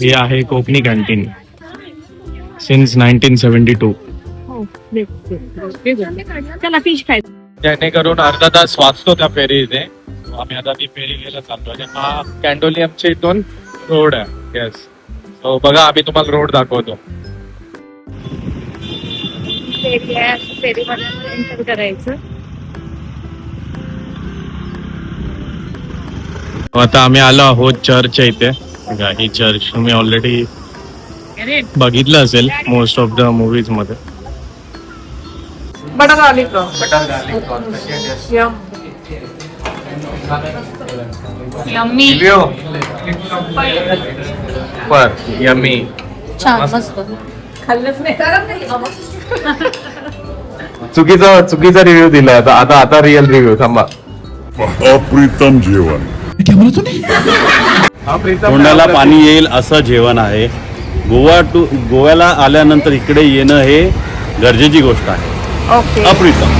ही आहे Konkani canteen since 1972. चला fish खायचं. जेणेकरून अर्धा तास वाचतो त्या फेरीने. आम्ही आता ती फेरी घ्यायला चालतो. हा कॅन्डोलियमच्या इथून रोड आहे. येस, so बघा आम्ही तुम्हाला रोड दाखवतो. फेरी आहे, फेरीमध्ये एंटर करायचं. आता आम्ही आलो आहोत चर्चच्या इथे. बघा, ही चर्च तुम्ही ऑलरेडी बघितलं असेल मोस्ट ऑफ द मूवीज मध्ये. Butter garlic yummy. यम्मी. छान मस्त. खाल्लंच नाही. चुकीचा रिव्ह्यू दिला. आता रिअल रिव्ह्यू. थांबा. अप्रितम जेवण, तोंडाला पाणी येईल असं जेवण आहे. गोव्याला आल्यानंतर इकडे येणं हे गरजेची गोष्ट आहे. ओके. अप्रितम.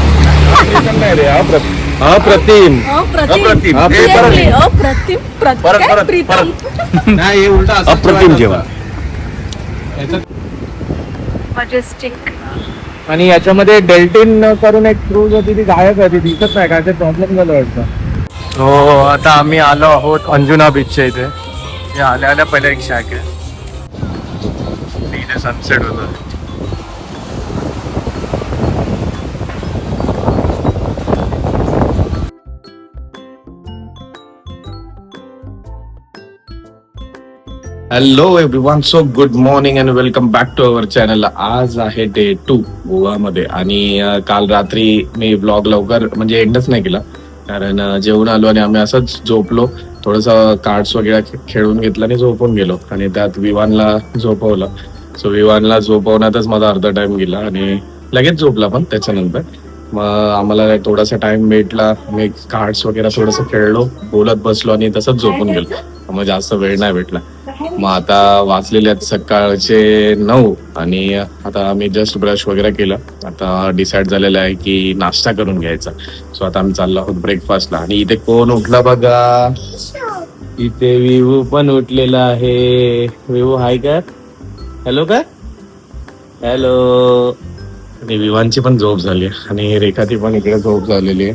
अप्रतिम. अप्रतिम जेवण. मजेस्टिक. आणि याच्यामध्ये डेल्टिन करून एक क्रूज होती, ती गायब होती, दिसत नाही. काय ते प्रॉब्लेम झालं वाटतं. हो, आता आम्ही आलो आहोत अंजुना बीचच्या इथे. आल्या पहिला एक शॅक आहे. इथे सनसेट होतं. Hello everyone, so good morning and welcome back to our channel. आज आहे डे 2 गोवामध्ये. आणि काल रात्री मी ब्लॉग लवकर म्हणजे एंडच नाही केला, कारण जेवून आलो आणि आम्ही असंच झोपलो. थोडंसं कार्ड्स वगैरे खेळून घेतलं आणि झोपून गेलो. आणि त्यात विवानला झोपवलं. सो विवानला झोपवण्यातच माझा अर्धा टाइम गेला आणि लगेच झोपला. पण त्याच्यानंतर मग आम्हाला थोडासा टाइम भेटला. मी कार्ड्स वगैरे थोडंसं खेळलो, बोलत बसलो आणि तसंच झोपून गेलो. मग जास्त वेळ नाही भेटला. मग आता वाचलेले आहेत सकाळचे 9 आणि आता आम्ही जस्ट ब्रश वगैरे केलं. आता डिसाईड झालेलं आहे की नाश्ता करून घ्यायचा. सो आता आम्ही चाललो आहोत ब्रेकफास्टला. आणि इथे कोण उठला बघा, इथे विवू पण उठलेला आहे. विवू हाय का? हॅलो का? हॅलो. आणि विवानची पण झोप झाली आणि रेखाची पण इकडे झोप झालेली आहे.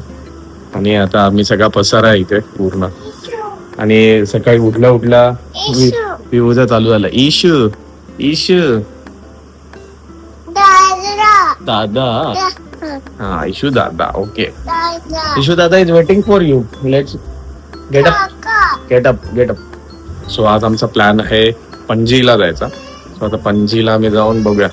आणि आता आम्ही सगळा पसारा आहे इथे पूर्ण. आणि सकाळी उठला विवूचा चालू झाला इशू इशू दादा. हा, इशू दादा. ओके, इशू दादा is waiting for you. Let's get up. So आज आमचा प्लॅन आहे पणजीला जायचा. सो आता पणजीला आम्ही जाऊन बघूया,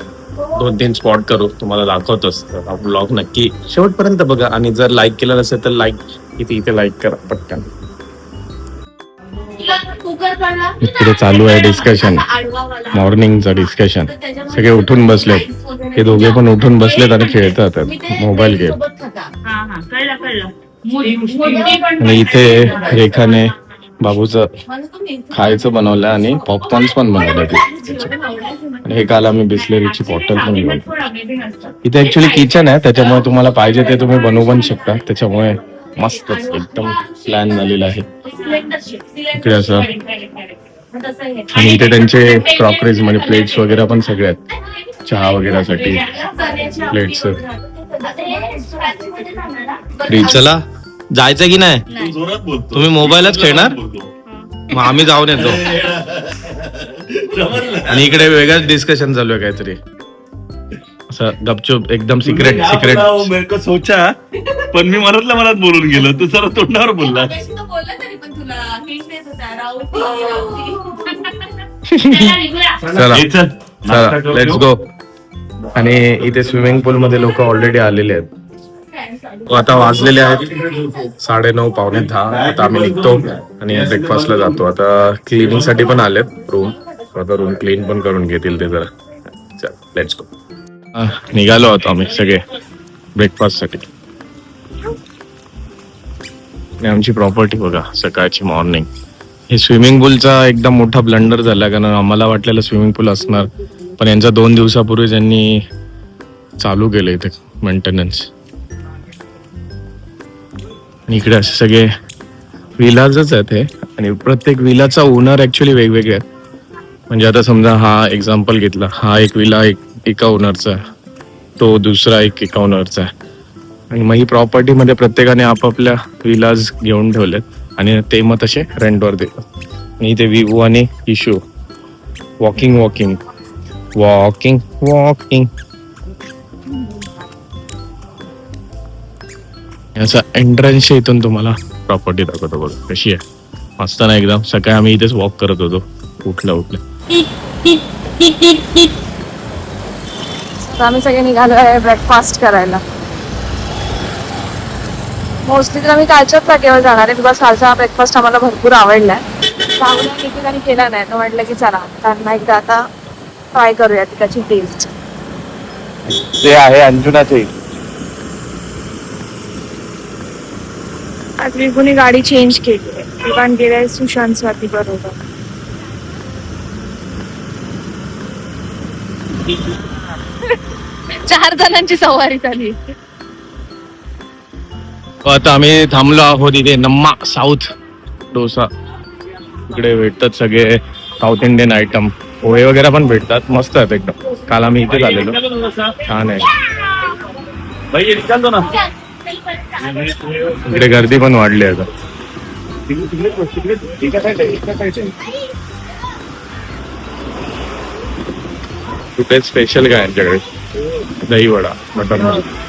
2-3 स्पॉट करू. तुम्हाला दाखवतोच. ब्लॉग नक्की शेवटपर्यंत बघा. आणि जर लाईक केलं नसेल तर लाईक इथे लाईक करा पटकन. इकडे चालू आहे डिस्कशन, मॉर्निंगचं डिस्कशन. सगळे उठून बसलेत. हे दोघे पण उठून बसलेत आणि खेळतात मोबाईल गेम. आणि इथे रेखाने बाबूचं खायचं बनवलं आणि पॉपकॉर्न्स पण बनवले. आणि हे काल आम्ही बिस्लेरीची बॉटल पण घेऊन. इथे ऍक्च्युली किचन आहे, त्याच्यामुळे तुम्हाला पाहिजे ते तुम्ही बनवू पण शकता. त्याच्यामुळे मस्त एकदम प्लॅन झालेला आहे इकडे असं. आणि इथे त्यांचे क्रॉकरीज म्हणजे प्लेट्स वगैरे पण सगळे आहेत. चहा वगैरे साठी प्लेट्स. चला जायचं की नाही? तुम्ही मोबाईलच खेळणार? मग आम्ही जाऊन येतो. आणि इकडे वेगळंच डिस्कशन चालू आहे काहीतरी असं गपचूप एकदम सिक्रेट. सोचा, पण मी मनात बोलून गेलो. तू सर्व तोंडावर बोलला. चला लेट्स गो. आणि इथे स्विमिंग पूल मध्ये लोक ऑलरेडी आलेले आहेत. आता वाजलेले आहेत 9:30 पावणे 10. आता आम्ही निघतो आणि ब्रेकफास्टला जातो. आता क्लिनिंग साठी पण आलेत रूम. आता रूम क्लीन पण करून घेतील ते जरा. चल लेट्स गो. निघालो होतो आम्ही सगळे ब्रेकफास्ट साठी. आमची प्रॉपर्टी बघा सकाळची मॉर्निंग. हे स्विमिंग पूलचा एकदम मोठा ब्लंडर झाला, कारण आम्हाला वाटलेलं स्विमिंग पूल असणार, पण यांचा 2 दिवसापूर्वी त्यांनी चालू केलं इथे मेंटेनन्स. इकडे असे सगळे विलाजच आहेत हे. आणि प्रत्येक विलाचा ओनर ऍक्च्युली वेगवेगळे आहेत. म्हणजे आता समजा हा एक्झाम्पल घेतला, हा एक विला एका ओनरचा आहे, तो दुसरा एका ओनरचा आहे, आणि मग ही प्रॉपर्टीमध्ये प्रत्येकाने आपापल्या विलाज घेऊन ठेवलेत आणि ते मग तसे रेंटवर देतात. आणि इथे विवो आणि issue walking walking walking walking याचा एंट्रन्स इथून तुम्हाला प्रॉपर्टी दाखवतो बघा कशी आहे. मस्त ना एकदम. सकाळी आम्ही इथेच वॉक करत होतो उठल्या. आम्ही सगळे निघालो आहे ब्रेकफास्ट करायला. मोस्टली तर आम्ही कालच्याच जागेवर जाणार आहे, बिकॉज कालचा ब्रेकफास्ट आम्हाला भरपूर आवडलाय. राहुल एकेकाने केला नाही, तर म्हटलं की चला त्यांना एकदा आता ट्राय करूया त्याची टेस्ट. ते आहे अंजुनाचे. आज विभूने गाडी चेंज केली आहे. विभान गेलाय सुशांत स्वाती बरोबर. चार जणांची सवारी झाली. आता आम्ही थांबलो आहोत इथे नम्मा साऊथ डोसा. इकडे भेटतात सगळे साऊथ इंडियन आयटम, पोहे वगैरे पण भेटतात, मस्त आहेत एकदम. काल आम्ही इथे आलेलो, छान आहे. इकडे गर्दी पण वाढली आता. कुठे स्पेशल काय यांच्याकडे? दही वडा, बटर मसाला.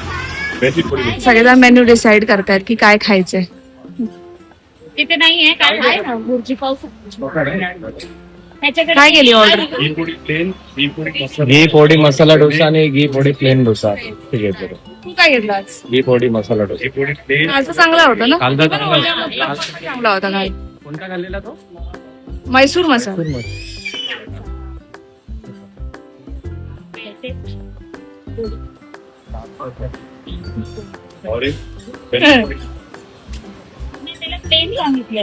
सगळेजण मेन्यू डिसाइड करतात की काय खायचंय. तिथे नाहीये काय बुर्जी पाव काय केली ऑर्डर? घी पोडी मसाला डोसा आणि घी पोडी प्लेन डोसा. ठीक आहे, तू काय घेतला आज? घी पोडी मसाला डोसा. कालचा चांगला होता ना? कालचा चांगला. चांगला होता काल. कोणता खाल्लेला तो? मैसूर मसाला. प्लेन सांगितलं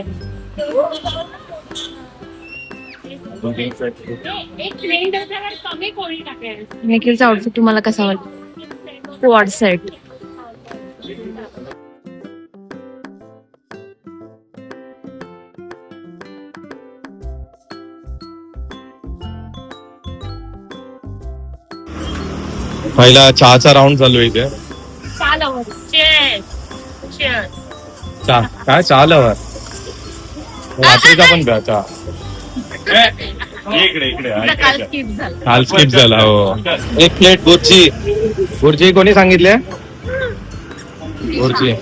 एक प्लेन डोस्यावर कमी पोळी टाकायला. निखिलचा आउटफिट तुम्हाला कसा वाटला? Quad set. पहिला चहाचा राऊंड चालू आहे इथे. चालव चहा काय चालव रात्रीचा पण प्या चहा. काल स्किप झालं. काल स्किप झाला. हो. एक प्लेट बुर्जी. बुर्जी कोणी सांगितले? बुर्जी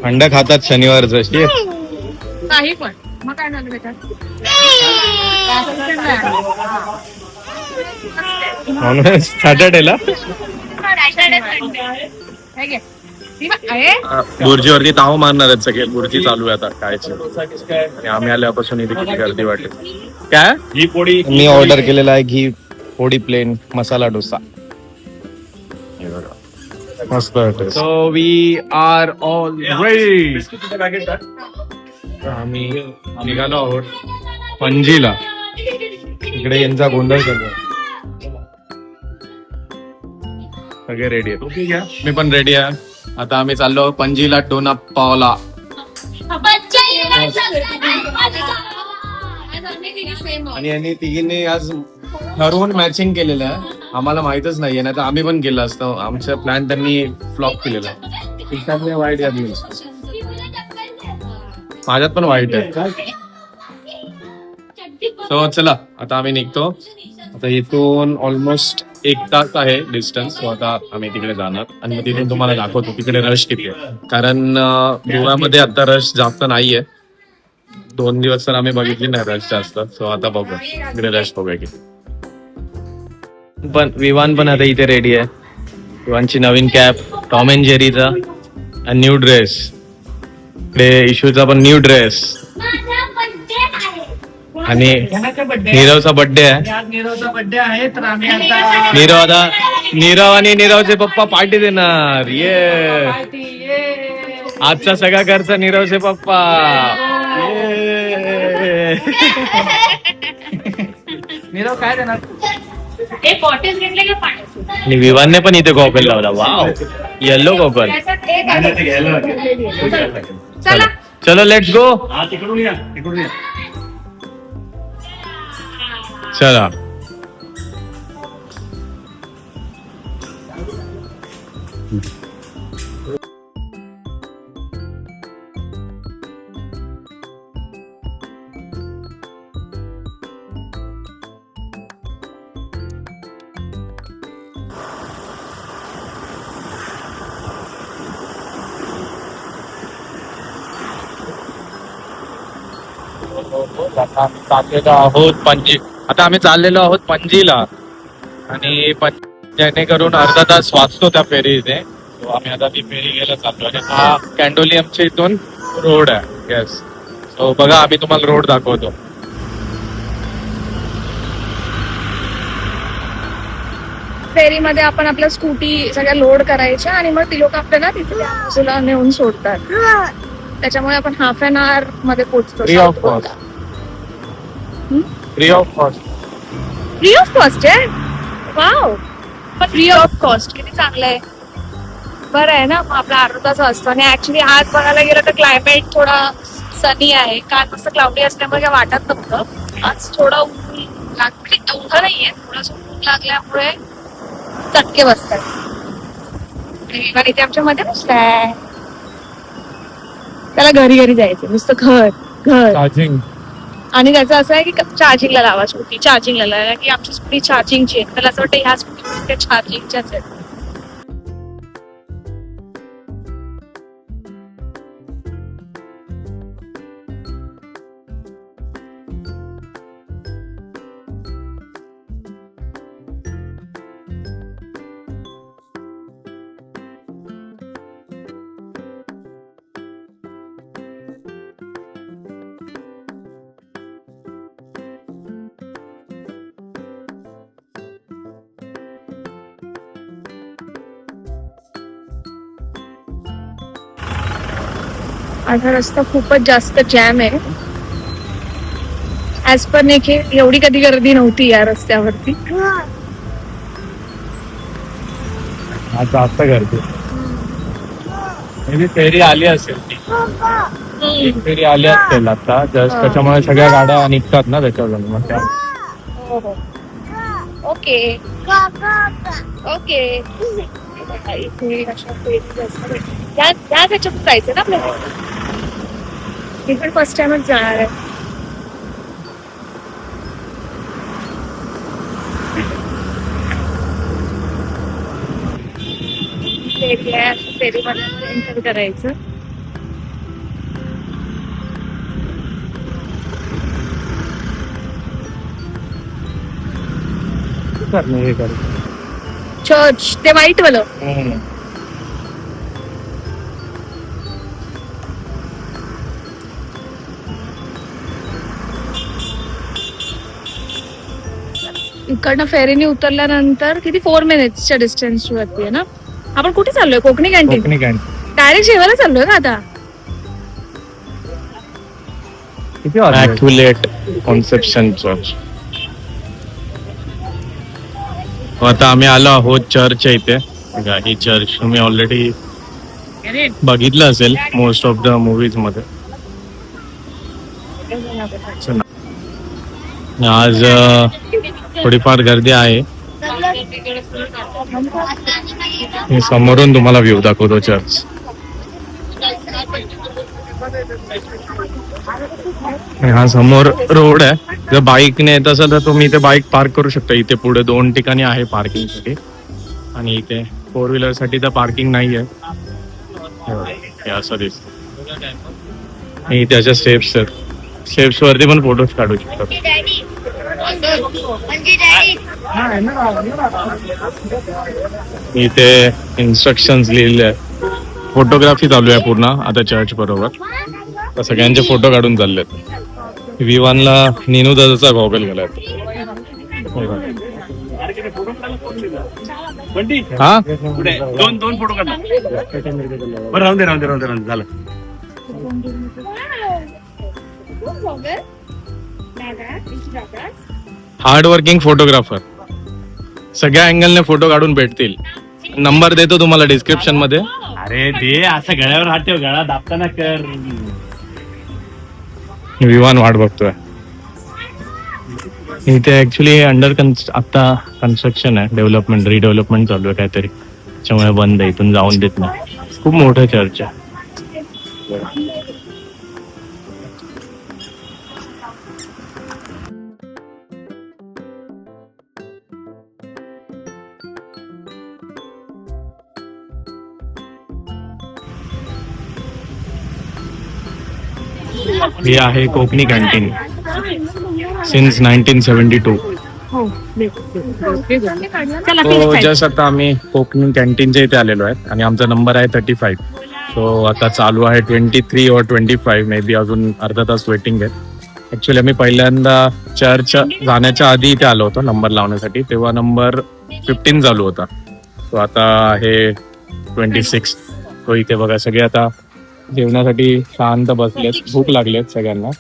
अंड खातात शनिवारचं. काही पण मग काय झालं बेटा? म्हणून सॅटर्डेला बुर्जीवरती ताव मारणार आहेत सगळे. बुर्जी चालू आहे आता खायची. आणि आम्ही आल्यापासून इथे किती गर्दी वाटते. काय घी पोडी मी ऑर्डर केलेला आहे. घी पोडी प्लेन मसाला डोसा. मस्त. So we are all ready. आम्ही निघालो आहोत पणजीला. इकडे यांचा गोंधळ चालू आहे. सगळे रेडी आहेत. मी पण रेडी आहे. आता आम्ही चाललो पणजीला डोना पावला. आणि यांनी तिघींनी आज ठरवून मॅचिंग केलेलं आहे. आम्हाला माहितच नाहीये, नाही तर आम्ही पण केलं असतं. आमचा प्लॅन त्यांनी फ्लॉप केलेला आहे. वाईट यादी माझ्यात पण वाईट आहे. सो चला आता आम्ही निघतो. आता इथून ऑलमोस्ट 1 तास आहे डिस्टन्स. सो आता आम्ही तिकडे जाणार आणि मग तिथून तुम्हाला दाखवतो तिकडे रश किती आहे. कारण गोव्यामध्ये आता रश जास्त नाहीये. 2 दिवस तर आम्ही बघितली नाही रश जास्त. सो आता बघू इकडे रश बघूया किती. पण विवान पण आता इथे रेडी आहे. विवानची नवीन कॅप, टॉम अँड जेरीचा न्यू ड्रेस. इकडे इशूचा पण न्यू ड्रेस. आणि नीरवचा बर्थडे आहे. नीरव आणि नीरवचे पप्पा पार्टी देणार. ये आजचा सगळा खर्च नीरवचे पप्पा. नीरव काय देणार? आणि विवानने पण इथे कॉकल लावला. Wow, yellow cockle. चलो लेट्स गो. चला चाललेलो आहोत पणजी. आता आम्ही चाललेलो आहोत पणजीला आणि जेणेकरून अर्धा तास वाचतो त्या फेरीने. So आम्ही आता ती फेरी घ्यायला चाललो आणि हा कॅन्डोलियमच्या इथून रोड आहे. येस. सो बघा आम्ही तुम्हाला रोड दाखवतो. फेरीमध्ये आपण आपल्या स्कूटी सगळ्या लोड करायच्या आणि मग ती लोक आपल्याला तिथे त्या बाजूला नेऊन सोडतात. त्याच्यामुळे आपण हाफ एन आवर मध्ये पोहोचतो. Free of cost. Free of cost. Free of cost आहे. वाव. पण फ्री ऑफ कॉस्ट किती चांगलं आहे. बरं आहे ना. मग आपला अर्धा तास असतो आणि ऍक्च्युली आज बघायला गेलं तर क्लायमेट थोडा सनी आहे. काल मस्त क्लाउडी असल्यामुळे काय वाटत नव्हतं. आज थोडा ऊन एवढं नाहीये. थोडंसं ऊन लागल्यामुळे चटके बसतात. आणि इथे आमच्या मध्ये बसलाय. त्याला घरी घरी जायचं नुसतं घर घर. चार्जिंग. आणि त्याचं असं आहे की चार्जिंगला लावा स्कूटी. चार्जिंगला लावा की आमची स्कूटी चार्जिंगची आहे. त्याला असं वाटतं ह्या स्कूटी चार्जिंगच्याच आहेत. आता रस्ता खूपच जास्त जॅम आहे. ऍज पर नेखे एवढी कधी गर्दी नव्हती या रस्त्यावरती. आज जास्त गर्दी. मे फेरी आली असेल ती. एक फेरी आली असेल आता जस्ट. त्याच्यामुळे सगळ्या गाड्या निघतात ना त्याच्यावरून. मग त्या ओके ओके. इथे अशा फेरी जास्त त्याच्यात जायचं ना आपल्याला. मी पण फर्स्ट टाइमच जाणार आहे. फेरी आहे. फेरीमध्ये एंटर करायचं. चर्च ते व्हाईट वालं. इकडनं फेरीने उतरल्यानंतर किती 4 मिनिट्सच्या डिस्टन्स वरती आहे ना. आपण कुठे चाललोय. कोकणी कॅन्टीन. डायरेक्ट जेवायला चाललोय ना आता. Immaculate conception church. आता आम्ही आलो आहोत चर्चच्या इथे. ही चर्च तुम्ही ऑलरेडी बघितलं असेल मोस्ट ऑफ द मूवीज मध्ये. आज थोडीफार गर्दी आहे. मी समोरून तुम्हाला व्ह्यू दाखवतो चर्च. हा समोर रोड आहे. जर बाईकने येत असेल तर तुम्ही इथे बाईक पार्क करू शकता. इथे पुढे 2 ठिकाणी आहे पार्किंग साठी. आणि इथे 4 व्हीलर साठी तर पार्किंग नाही आहे. असं दिसत. इथे अशा स्टेप्स आहेत. स्टेप्स वरती पण फोटोज काढू शकतात. इथे इन्स्ट्रक्शन्स लिहिले आहेत. फोटोग्राफी चालू आहे पूर्ण आता चर्च बरोबर. तर सगळ्यांचे फोटो काढून चाललेत. विवानला नीनू दादाचा गॉगल गेलाय. हा 2 फोटो काढला. राहून दे झालं. Hard working photographer. सगळ्या अँगलने फोटो काढून भेटतील. नंबर देतो तुम्हाला डिस्क्रिप्शन मध्ये. अरे दे असं गळ्यावर हात ठेव. गळा दाबताना कर. विमान वाट बघतोय. इथे ऍक्च्युली आता कन्स्ट्रक्शन आहे, डेव्हलपमेंट रिडेव्हलपमेंट चालू आहे काहीतरी, त्याच्यामुळे बंद आहे, इथून जाऊन देत नाही. खूप मोठं चर्च आहे. हे आहे कोकणी कॅन्टीन सिन्स 1972. तो जस्ट आता आम्ही कोकणी कॅन्टीनच्या इथे आलेलो आहे आणि आमचा नंबर आहे 35. सो आता चालू आहे 23 और 25, मे बी अजून अर्धा तास वेटिंग आहे. ऍक्च्युली आम्ही पहिल्यांदा चर्च जाण्याच्या आधी इथे आलो होतो नंबर लावण्यासाठी, तेव्हा नंबर 15 चालू होता. सो आता आहे 26. तो इथे बघा सगळे आता जेवणासाठी शांत बसलेत, भूक लागलेत सगळ्यांना.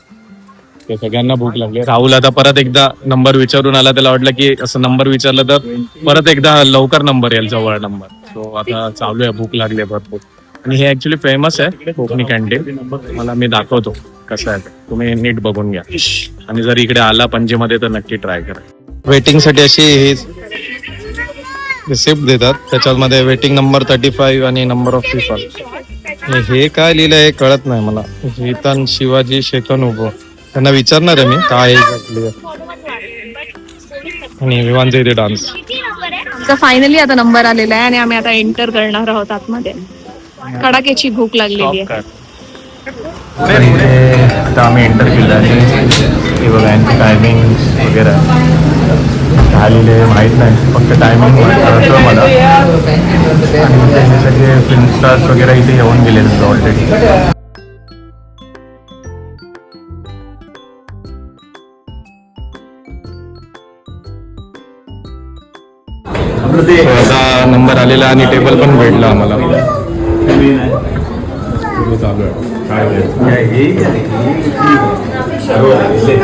ते सगळ्यांना भूक लागली. राहुल आता परत एकदा नंबर विचारून आला, त्याला वाटलं की असं नंबर विचारलं तर परत एकदा लवकर नंबर येईल, जवळ नंबर. सो आता चालू आहे, भूक लागली आहे भरपूर. आणि हे ऍक्च्युली फेमस आहे कोकणी कॅन्टीन. मला मी दाखवतो कसं आहे, तुम्ही नीट बघून घ्या. आणि जर इकडे आला पणजीमध्ये तर नक्की ट्राय करा. वेटिंग साठी अशी ही रिसिप्ट देतात, त्याच्यामध्ये वेटिंग नंबर 35 आणि नंबर ऑफ पीपल. हे काय लिहिलं हे कळत नाही मला. शीतन शिवाजी शेतन उभो, त्यांना विचारणार आहे मी काय आहे. आणि विवांचे इथे डान्स. आमचा फायनली आता नंबर आलेला आहे आणि आम्ही आता एंटर करणार आहोत आतमध्ये. कडाक्याची भूक लागलेली आहे. आता आम्ही एंटर केलं आहे. हे बघा यांची टायमिंग वगैरे झालेले आहे माहीत नाही, फक्त टायमिंग कळतं मला. आणि त्यांचे सगळे फिल्म स्टार्स वगैरे इथे येऊन गेले ऑलरेडी. आता नंबर आलेला आणि टेबल पण भेटला आम्हाला. चालू आहे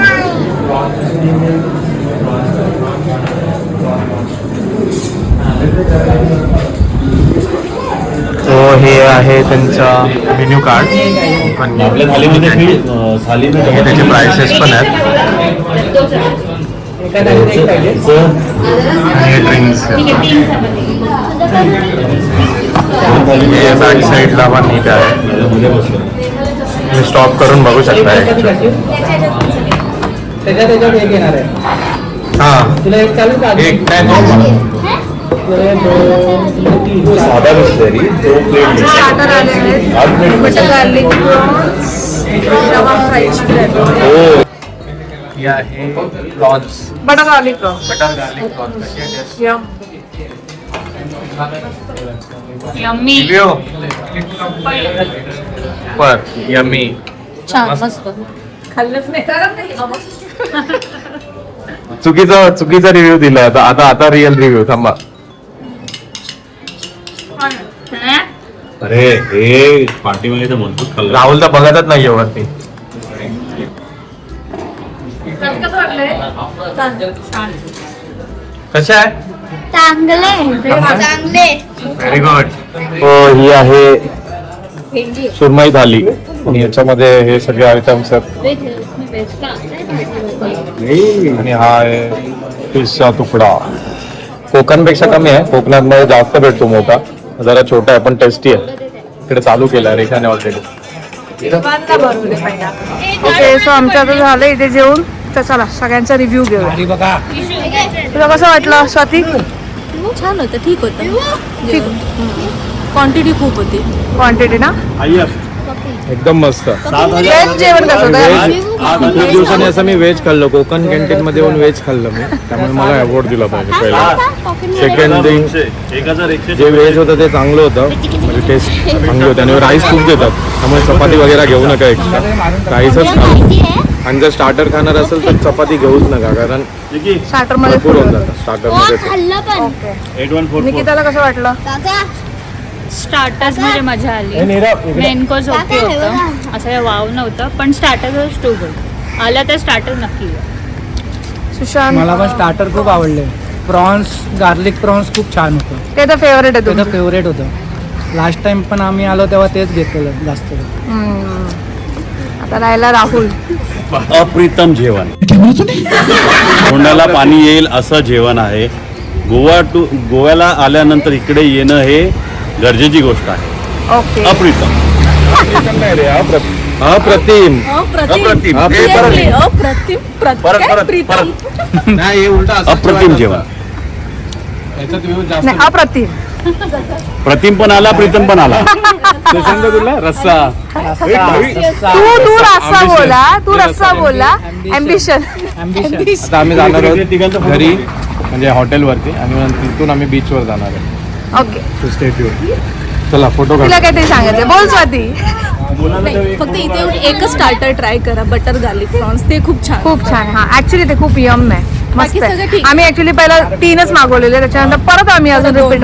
तो हे आहे त्यांचा मेन्यू कार्ड. आपल्या थालीमध्ये थालीमध्ये त्याचे प्राइसेस पण आहेत आणि ड्रिंक्स. हे बॅक साईडला पण इथे आहे, तुम्ही स्टॉप करून बघू शकता. एक साधा बिस्लरी 2 प्लेट स्टार्टर आलेले आहेत. Butter garlic prawns, rava fried chicken. हे आहे prawns, butter garlic prawns. Butter garlic prawns. Yum. Yummy. पर यम्मी. छान मस्त. खाल्लंच नाही. चुकीचा रिव्ह्यू दिला. आता रिअल रिव्ह्यू थांबा. अरे हे पार्टीमध्ये तर म्हणतो खाल्लं. राहुल तर बघतच नाहीये वरती. कशा आहे? चांगले. Very good. हो ही आहे सुरमई थाली आणि याच्यामध्ये हे सगळे आयटम्स आहेत. आणि हा आहे फिशचा तुकडा. कोकणपेक्षा कमी आहे, कोकणात मध्ये जास्त भेटतो मोठा, जरा छोटा आहे पण टेस्टी आहे. इकडे चालू केलाय रेखाने ऑलरेडी. ओके, सो आमचं आता झालं इथे जेवून. तर चला सगळ्यांचा रिव्ह्यू घेऊया. बघा तुला कसं वाटलं स्वाती? छान होतं, ठीक होतं. ठीक, क्वांटिटी खूप होती. क्वांटिटी ना एकदम मस्त. व्हेज जेवण कसं होतं? खूप दिवसांनी असं मी व्हेज खाल्लं, कोकण कॅन्टीन मध्ये येऊन व्हेज खाल्लं मी, त्यामुळे मला अवॉर्ड दिला पाहिजे पहिला. सेकंड थिंग, 1100 जे व्हेज होतं ते चांगलं होतं, म्हणजे टेस्ट चांगली होती. आणि राईस खूप देतात, त्यामुळे चपाती वगैरे घेऊ नका एक्स्ट्रा, राईसच खा. आणि जर स्टार्टर खाणार असेल तर चपाती घेऊच नका, कारण स्टार्टर मध्ये भरपूर होऊन जातं स्टार्टर मध्ये. ओके. 8144. निकिताला कसं वाटलं? स्टार्टर्स मध्ये मजा आली. मेन कोर्स ओके होतं, असं काही वाव नव्हतं, पण स्टार्टर वॉज टू गुड. आला तर स्टार्टर नक्की या. सुशांत? मला पण स्टार्टर खूप आवडले. प्रॉन्स, गार्लिक प्रॉन्स खूप छान होतं. ते तर फेवरेट आहे ते तुझं. फेवरेट होतं. लास्ट टाइम पण आम्ही आलो तेव्हा तेच घेतलेलं जास्त. आता राहिला राहुल. अप्रितम जेवण, तोंडाला पाणी येईल असं जेवण आहे. गोव्याला आल्यानंतर इकडे येणं हे गरजेची गोष्ट आहे. ओके. अप्रितम. अप्रतिम. अप्रतिम अप्रतिम जेवण. नाही, अप्रतिम. प्रतिम पण आला, प्रीतम पण आला. रस्सा तू रस्सा बोला, तू रस्सा बोला. अम्बिशन. आता आम्ही जाणार आहोत घरी, म्हणजे हॉटेलवरती, आणि मग तिथून आम्ही बीचवर जाणार आहे. ओके. Stay tune. चला फोटो तुला काहीतरी सांगायचं बोल स्वाती. नाही, फक्त इथे येऊन एकच स्टार्टर ट्राय करा, बटर गार्लिक प्रॉन्स. ते खूप छान. खूप छान. हा ऍक्च्युली ते खूप यम आहे, मस्त बाकी सगळं आहे. ठीक. आम्ही ऍक्च्युली पहिला 3च मागवलेले, त्याच्यानंतर परत आम्ही अजून रिपीट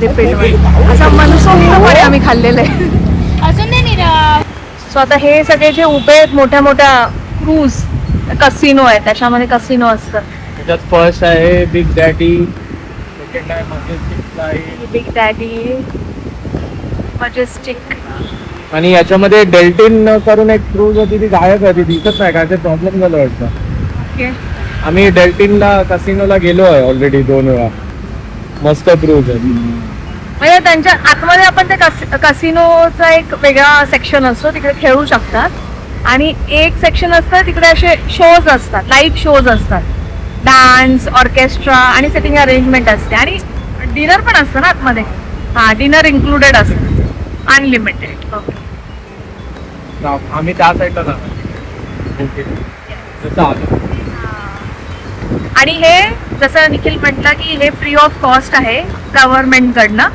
रिपीट असं मनसोक्तपणे आम्ही खाल्लेलं आहे. अजून नाही निरा. सो आता हे सगळे जे उभे आहेत मोठ्या मोठ्या क्रूज कसिनो आहे, त्याच्यामध्ये कसिनो असतं. त्याच्यात फर्स्ट आहे बिग डॅडी, सेकंड आहे मजेस्टिक आहे, बिग डॅडी, मजेस्टिक. आणि याच्यामध्ये डेल्टिन करून एक क्रूज होती, ती गायब होती, दिसत नाही, काय ते प्रॉब्लेम झालं वाटतं. ओके. आम्ही डेल्टिनला कसिनोला गेलो आहे ऑलरेडी 2 वेळा. मस्त क्रूज आहे. म्हणजे त्यांच्या आतमध्ये आपण ते कसिनोचा एक वेगळा सेक्शन असतो, तिकडे खेळू शकतात. आणि एक सेक्शन असतं तिकडे असे शोज असतात, लाईव्ह शोज असतात, डान्स, ऑर्केस्ट्रा आणि सिटिंग अरेंजमेंट असते. आणि डिनर पण असतं ना आतमध्ये. हा, डिनर इन्क्लुडेड असतं, अनलिमिटेड. आम्ही त्या साईडला जाणार. आणि हे जसं निखिल म्हटलं की हे फ्री ऑफ कॉस्ट आहे गव्हर्नमेंट कडनं.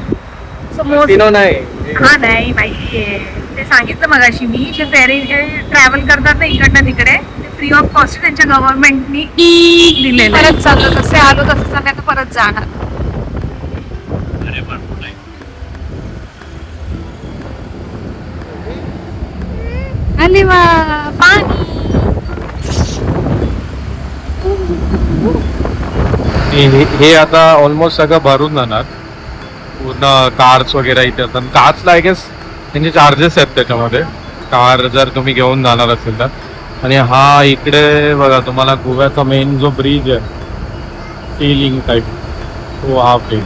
सो मोस्ट नाही, हा नाही माहितीये, ते सांगितलं मगाशी मी, जे फेरी ट्रॅव्हल करतात ना इकडनं तिकडे, फ्री ऑफ कॉस्ट त्यांच्या गव्हर्नमेंटनी दिलेलं. परत चाललं, कसे आलो तसं चाललं, आता परत जाणार. आली वा पाणी. हे आता ऑलमोस्ट सगळं भरून जाणार, पूर्ण कार्स वगैरे इथे असतात. कार्सला आय गेस त्यांचे चार्जेस आहेत त्याच्यामध्ये, कार जर तुम्ही घेऊन जाणार असेल तर. आणि हा इकडे बघा तुम्हाला गोव्याचा मेन जो ब्रिज आहे, सीलिंग टाईप, तो हा ब्रिज.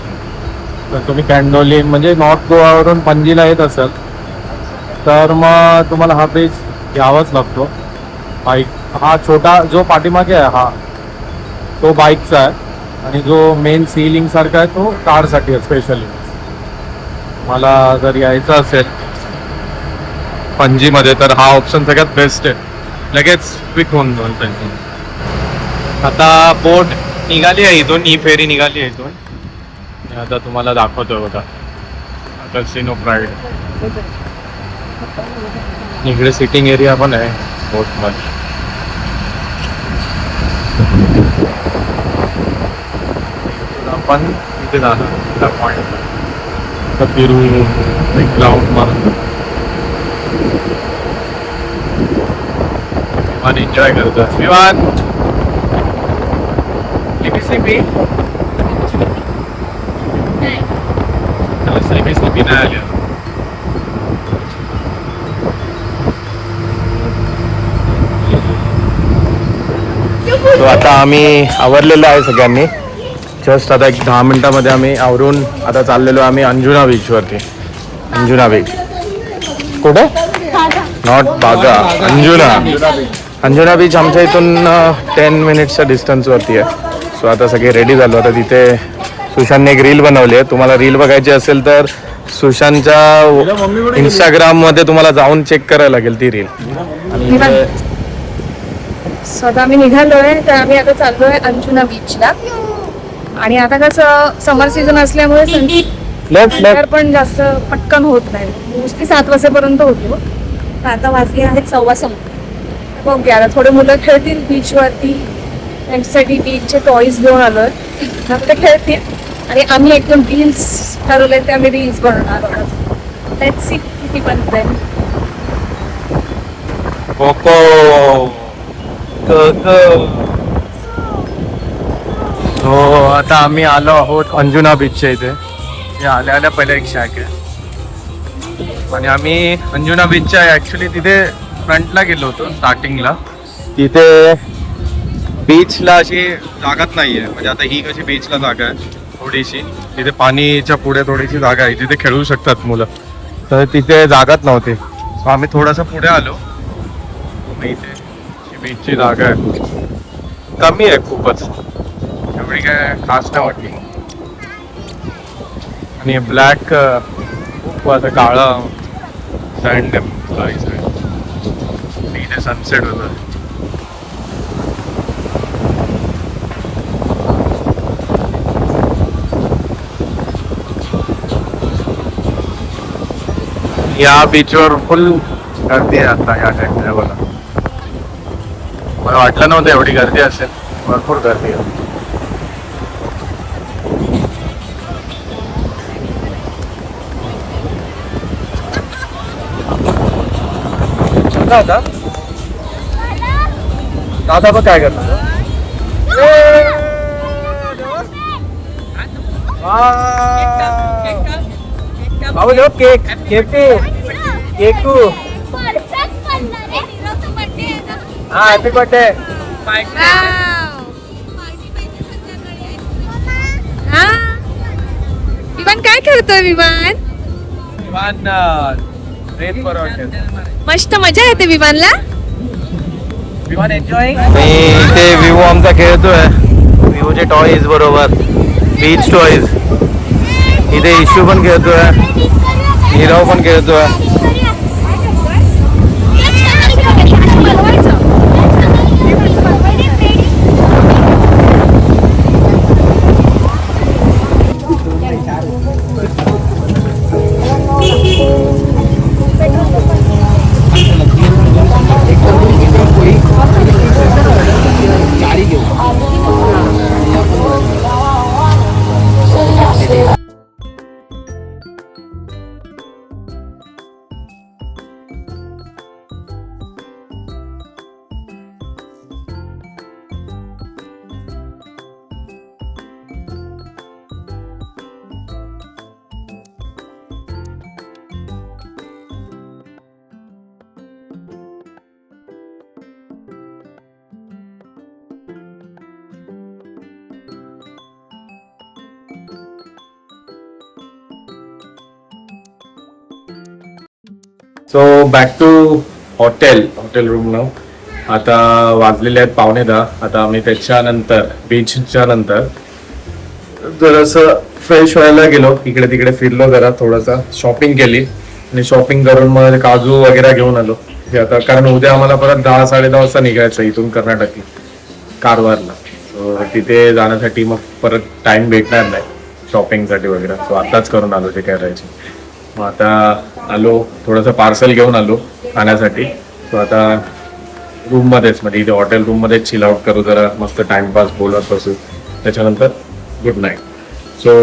तर तुम्ही कॅन्डोलिन म्हणजे नॉर्थ गोवावरून पणजीला येत असाल तर मग तुम्हाला हा ब्रिज घ्यावाच लागतो. बाईक, हा छोटा जो पाठीमागे आहे हा तो बाईकचा आहे, आणि जो मेन सीलिंग सारखा आहे तो कारसाठी आहे स्पेशली. मला जर यायचं असेल पणजीमध्ये तर हा ऑप्शन सगळ्यात बेस्ट आहे, लगेच क्विक होऊन जाईल. आता बोट निघाली आहे इथून, ही फेरी निघाली आहे इथून. आता तुम्हाला दाखवतोय बघा कसिनो प्राईड. इकडे सिटिंग एरिया पण आहे बोटमध्ये. आपण इथे जाणार त्या पॉईंट फिरू, एक लाऊड मारून आणि एन्जॉय करतो. विवान स्लीपी स्लीपी नाही आली. तो आता आम्ही आवरलेलो आहे सगळ्यांनी. जस्ट आता एक 10 मिनिटामध्ये आम्ही आवरून आता चाललेलो आम्ही अंजुना बीचवरती. अंजुना बीच कुठे? नॉट बागा, अंजुना बीच आमच्या इथून 10 मिनिट्सच्या डिस्टन्सवरती आहे. सो आता सगळे रेडी झालो. आता तिथे सुशांतने एक रील बनवली आहे. तुम्हाला रील बघायची असेल तर सुशांतच्या इंस्टाग्राममध्ये तुम्हाला जाऊन चेक करायला लागेल ती रील. स्वतः आम्ही निघालोय, तर आम्ही आता चाललोय अंजुना बीचला. आणि आता कसं समर सीझन असल्यामुळे संध्याकाळ पण जास्त पटकन होत नाही, नुसती 7 वाजेपर्यंत होतो. तर आता वाजले आहेत 6:15. बघूया आता थोडे मुलं खेळतील बीचवरती, त्यांच्यासाठी बीचचे टॉईज घेऊन आलोय, ते खेळतील. आणि आम्ही एकदम रील्स ठरवले, ते आम्ही रील्स बनवणार आहोत. लेट्स सी किती बनतंय. हो, आता आम्ही आलो आहोत अंजुना बीचच्या इथे. आल्या आल्या पहिला एक शॅक आहे, आणि आम्ही अंजुना बीचच्या ऍक्च्युली तिथे फ्रंटला गेलो होतो स्टार्टिंगला. तिथे बीचला अशी जागाच नाहीये, म्हणजे आता ही कशी बीचला जागा आहे थोडीशी, तिथे पाणीच्या पुढे थोडीशी जागा आहे तिथे खेळू शकतात मुलं, तर तिथे जागाच नव्हती. सो आम्ही थोडासा पुढे आलो. मग इथे बीचची जागा आहे, कमी आहे खूपच, एवढी काय खास नाही वाटली. आणि ब्लॅक खूप असं काळा सँड इथे सनसेट होतं. या बीचवर फुल गर्दी आहे आता या टाइमला. बघा, मला वाटलं नव्हतं एवढी गर्दी असेल, भरपूर गर्दी आहे. दादा दादा बघ काय करतो. बाबू लो केक केक केकू. हा हॅपी बर्थडे. विमान काय करतोय? विमान रेत परवडते. मस्त मजा येते विमानला. मी इथे विवो आमचा खेळतोय, विवोचे टॉईज बरोबर, बीच टॉईज. इथे इशू पण खेळतोय, हिराव पण खेळतोय. So back to hotel room न. आता वाजलेले आहेत 9:15. आता आम्ही त्याच्यानंतर बीचच्या नंतर जरासं फ्रेश व्हायला गेलो, इकडे तिकडे फिरलो, जरा थोडासा शॉपिंग केली आणि शॉपिंग करून मग काजू वगैरे घेऊन आलो. हे आता कारण उद्या आम्हाला परत 10-10:30 वाजता निघायचं इथून कर्नाटकी कारवारला. सो तिथे जाण्यासाठी मग परत टाइम भेटणार नाही शॉपिंगसाठी वगैरे. सो आताच करून आलो ते करायचे. मग आता आलो, थोडंसं पार्सल घेऊन आलो खाण्यासाठी. सो आता रूममध्येच, म्हणजे इथे हॉटेल रूममध्येच चिल आउट करू, जरा मस्त टाइमपास बोलत बसू. त्याच्यानंतर गुड नाईट. सो